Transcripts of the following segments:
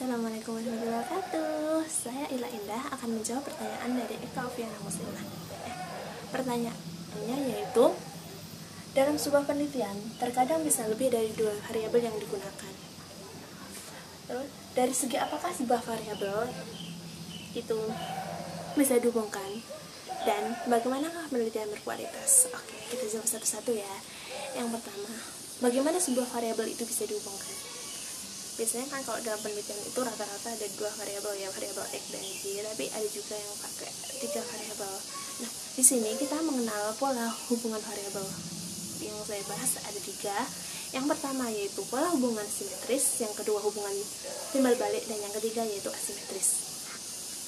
Assalamualaikum warahmatullahi wabarakatuh. Saya Ila Indah akan menjawab pertanyaan dari Eka Oviana Muslimah. Pertanyaannya yaitu, dalam sebuah penelitian terkadang bisa lebih dari 2 variabel yang digunakan. Terus, dari segi apakah sebuah variabel itu bisa dihubungkan dan bagaimanakah penelitian berkualitas? Oke, kita jawab satu-satu ya. Yang pertama, bagaimana sebuah variabel itu bisa dihubungkan? Biasanya kan kalau dalam penelitian itu rata-rata ada 2 variabel ya, variabel X dan Y, tapi ada juga yang pakai 3 variabel. Nah, di sini kita mengenal pola hubungan variabel. Yang saya bahas ada 3. Yang pertama yaitu pola hubungan simetris, yang kedua hubungan timbal balik, dan yang ketiga yaitu asimetris.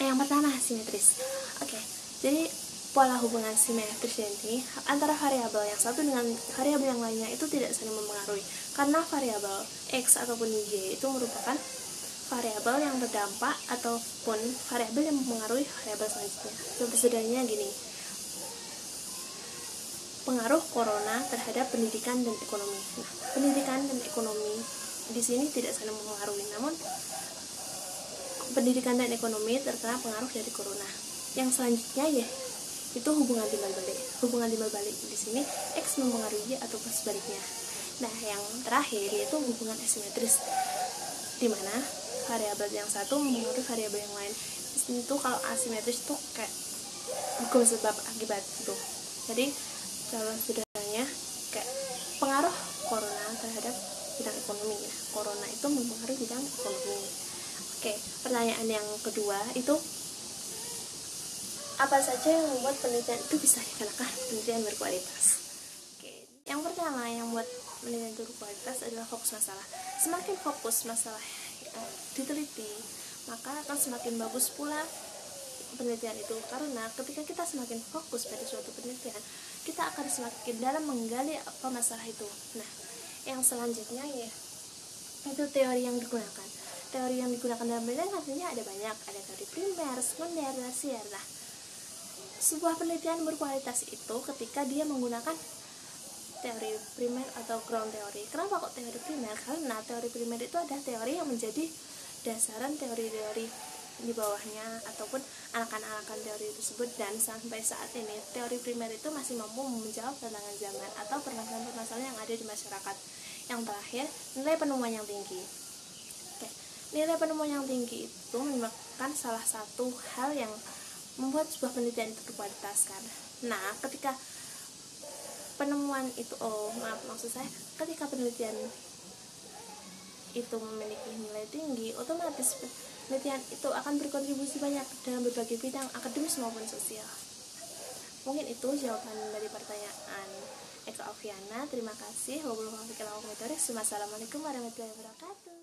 Yang pertama simetris. Oke, jadi pola hubungan simetris ini antara variabel yang satu dengan variabel yang lainnya itu tidak saling mempengaruhi, karena variabel X ataupun Y itu merupakan variabel yang terdampak ataupun variabel yang mempengaruhi variabel selanjutnya. Contoh sederhananya gini, pengaruh corona terhadap pendidikan dan ekonomi. Nah, pendidikan dan ekonomi di sini tidak saling mempengaruhi, namun pendidikan dan ekonomi terkena pengaruh dari corona. Yang selanjutnya ya itu hubungan timbal balik. Hubungan timbal balik di sini X mempengaruhi Y ataupun sebaliknya. Nah, yang terakhir yaitu hubungan asimetris, di mana variabel yang satu mempengaruhi variabel yang lain. Di sini tuh kalau asimetris tuh kayak hukum sebab akibat gitu. Jadi kalau sederhananya kayak pengaruh corona terhadap bidang ekonomi. Nah, corona itu mempengaruhi bidang ekonomi. Oke, pertanyaan yang kedua itu, apa saja yang membuat penelitian itu bisa dikatakan penelitian berkualitas? Oke, yang pertama yang membuat penelitian berkualitas adalah fokus masalah. Semakin fokus masalah diteliti, maka akan semakin bagus pula penelitian itu, karena ketika kita semakin fokus pada suatu penelitian, kita akan semakin dalam menggali apa masalah itu. Nah, yang selanjutnya ya itu teori yang digunakan. Teori yang digunakan dalam penelitian artinya ada banyak, ada teori primer, sekunder, tersier. Nah, sebuah penelitian berkualitas itu ketika dia menggunakan teori primer atau ground teori. Kenapa kok teori primer? Karena teori primer itu adalah teori yang menjadi dasaran teori-teori di bawahnya ataupun anakan-anakan teori tersebut, dan sampai saat ini teori primer itu masih mampu menjawab tantangan zaman atau permasalahan-permasalahan yang ada di masyarakat. Yang terakhir, nilai penemuan yang tinggi. Oke, nilai penemuan yang tinggi itu merupakan salah satu hal yang membuat sebuah penelitian itu berkualitas kan. Nah, ketika penemuan itu, ketika penelitian itu memiliki nilai tinggi, otomatis penelitian itu akan berkontribusi banyak dalam berbagai bidang akademis maupun sosial. Mungkin itu jawaban dari pertanyaan Eka Oviana. Terima kasih. Wassalamualaikum warahmatullahi wabarakatuh.